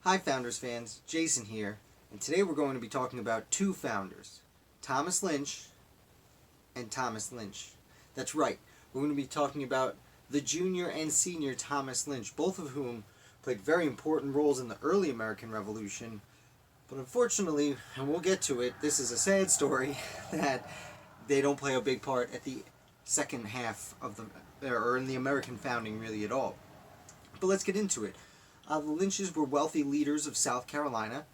Hi Founders fans, Jason here, and today we're going to be talking about two founders, Thomas Lynch and Thomas Lynch. That's right, we're going to be talking about the junior and senior Thomas Lynch, both of whom played very important roles in the early American Revolution, but unfortunately, and we'll get to it, this is a sad story that they don't play a big part at the second half of or in the American founding really at all. But let's get into it. The Lynches were wealthy leaders of South Carolina.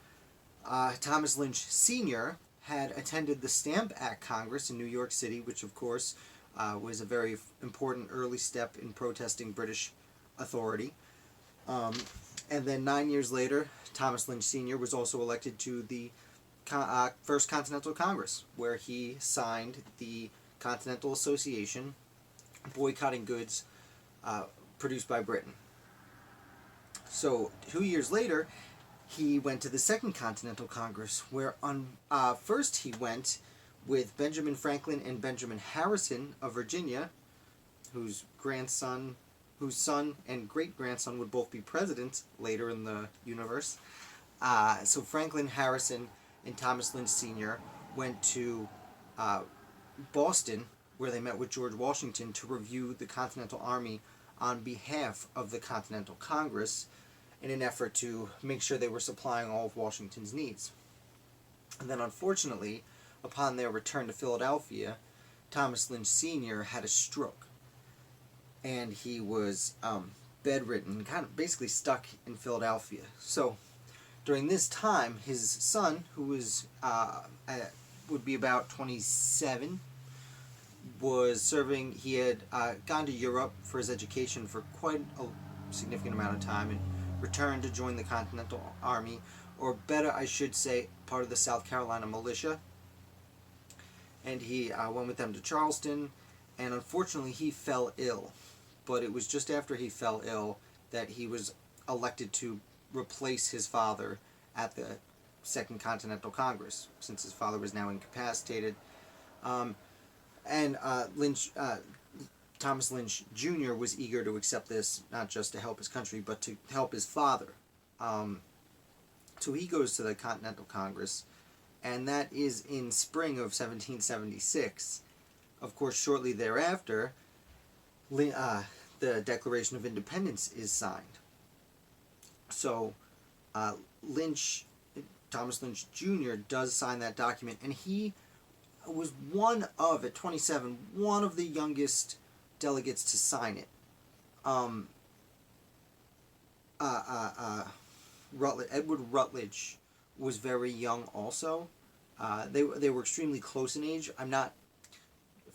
Thomas Lynch Sr. had attended the Stamp Act Congress in New York City, which of course was a very important early step in protesting British authority. And then 9 years later, Thomas Lynch Sr. was also elected to the First Continental Congress, where he signed the Continental Association boycotting goods produced by Britain. So 2 years later, he went to the Second Continental Congress, where first he went with Benjamin Franklin and Benjamin Harrison of Virginia, whose son and great-grandson would both be presidents later in the universe. So Franklin, Harrison, and Thomas Lynch Sr. went to Boston, where they met with George Washington to review the Continental Army on behalf of the Continental Congress in an effort to make sure they were supplying all of Washington's needs. And then unfortunately, upon their return to Philadelphia, Thomas Lynch Sr. had a stroke. And he was bedridden, kind of basically stuck in Philadelphia. So during this time, his son, who was would be about 27, was serving. He had gone to Europe for his education for quite a significant amount of time and returned to join the Continental Army, or better I should say, part of the South Carolina militia. And he went with them to Charleston, and unfortunately he fell ill. But it was just after he fell ill that he was elected to replace his father at the Second Continental Congress, since his father was now incapacitated. Thomas Lynch Jr. was eager to accept this, not just to help his country, but to help his father. So he goes to the Continental Congress, and that is in spring of 1776. Of course, shortly thereafter, the Declaration of Independence is signed. So Thomas Lynch Jr. does sign that document, and he was at 27, one of the youngest delegates to sign it. Edward Rutledge was very young also. They were extremely close in age.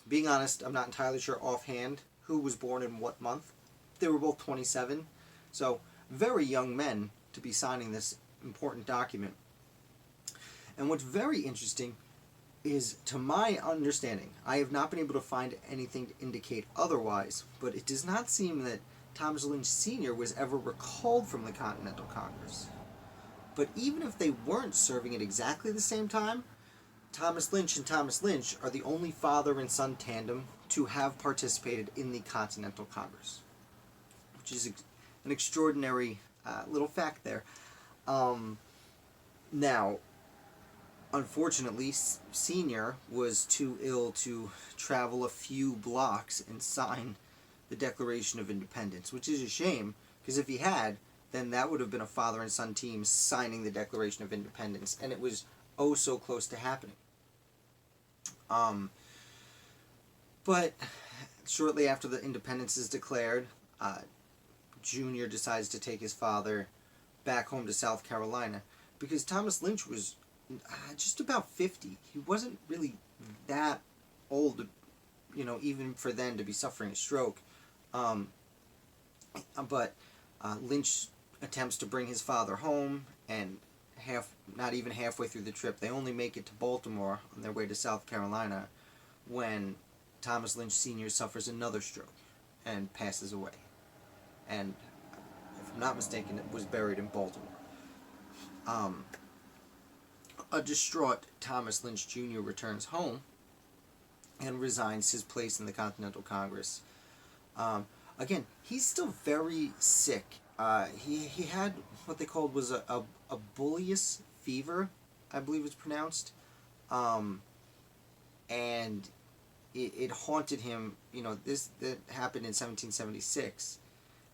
Being honest, I'm not entirely sure offhand who was born in what month. They were both 27, so very young men to be signing this important document. And what's very interesting is, to my understanding, I have not been able to find anything to indicate otherwise, but it does not seem that Thomas Lynch Sr. was ever recalled from the Continental Congress. But even if they weren't serving at exactly the same time, Thomas Lynch and Thomas Lynch are the only father and son tandem to have participated in the Continental Congress, which is an extraordinary little fact there. Now, unfortunately, Senior was too ill to travel a few blocks and sign the Declaration of Independence, which is a shame, because if he had, then that would have been a father and son team signing the Declaration of Independence, and it was oh so close to happening. But shortly after the independence is declared, Junior decides to take his father back home to South Carolina, because Thomas Lynch was just about 50. He wasn't really that old, even for then to be suffering a stroke. But Lynch attempts to bring his father home, and not even halfway through the trip, they only make it to Baltimore on their way to South Carolina when Thomas Lynch Sr. suffers another stroke and passes away. And, if I'm not mistaken, it was buried in Baltimore. A distraught Thomas Lynch Jr. returns home and resigns his place in the Continental Congress. Again, he's still very sick. he had what they called was a bullious fever, I believe it's pronounced, and it haunted him. This that happened in 1776,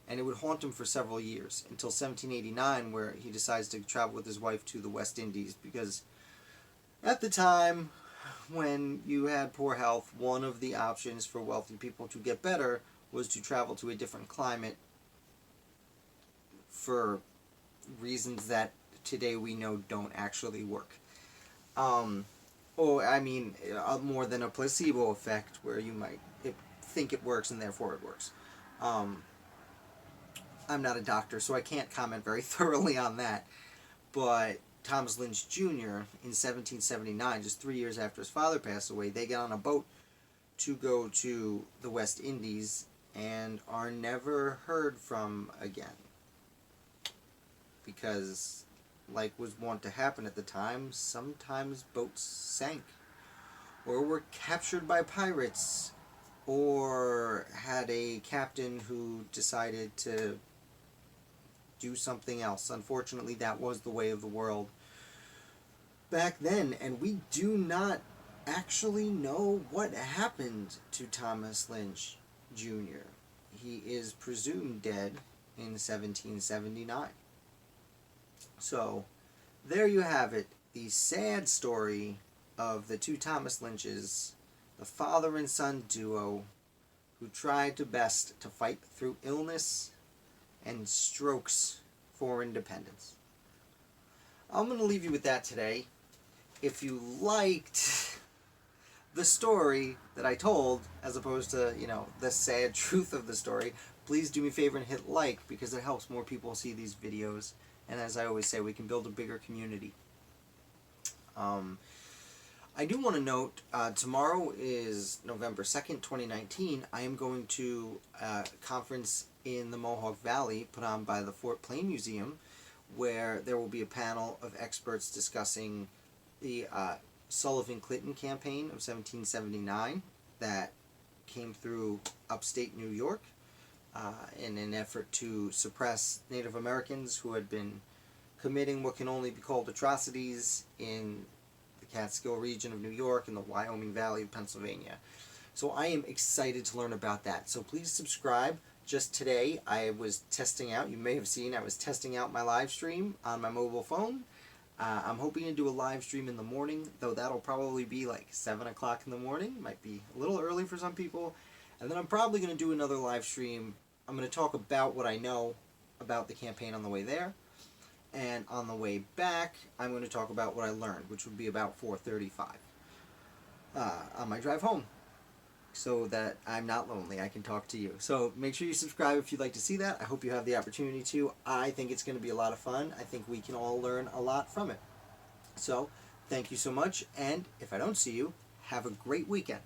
and it would haunt him for several years until 1789, where he decides to travel with his wife to the West Indies, because at the time when you had poor health, one of the options for wealthy people to get better was to travel to a different climate for reasons that today we know don't actually work. More than a placebo effect where you might think it works and therefore it works. I'm not a doctor, so I can't comment very thoroughly on that. But Thomas Lynch Jr. in 1779, just 3 years after his father passed away, they get on a boat to go to the West Indies and are never heard from again. Because, like was wont to happen at the time, sometimes boats sank, or were captured by pirates, or had a captain who decided to do something else. Unfortunately, that was the way of the world back then, and we do not actually know what happened to Thomas Lynch Jr. He is presumed dead in 1779. So, there you have it, the sad story of the two Thomas Lynches, the father and son duo, who tried to best to fight through illness and strokes for independence. I'm going to leave you with that today. If you liked the story that I told, as opposed to, the sad truth of the story, please do me a favor and hit like, because it helps more people see these videos. And as I always say, we can build a bigger community. I do want to note, tomorrow is November 2nd, 2019. I am going to a conference in the Mohawk Valley put on by the Fort Plain Museum, where there will be a panel of experts discussing the Sullivan-Clinton campaign of 1779 that came through upstate New York in an effort to suppress Native Americans who had been committing what can only be called atrocities in the Catskill region of New York and the Wyoming Valley of Pennsylvania. So I am excited to learn about that. So please subscribe. Just today I was testing out, you may have seen, I was testing out my live stream on my mobile phone. I'm hoping to do a live stream in the morning, though that'll probably be like 7 o'clock in the morning. Might be a little early for some people. And then I'm probably going to do another live stream. I'm going to talk about what I know about the campaign on the way there. And on the way back, I'm going to talk about what I learned, which would be about 4:35 on my drive home, so that I'm not lonely. I can talk to you. So make sure you subscribe if you'd like to see that. I hope you have the opportunity to. I think it's going to be a lot of fun. I think we can all learn a lot from it. So thank you so much, and if I don't see you, have a great weekend.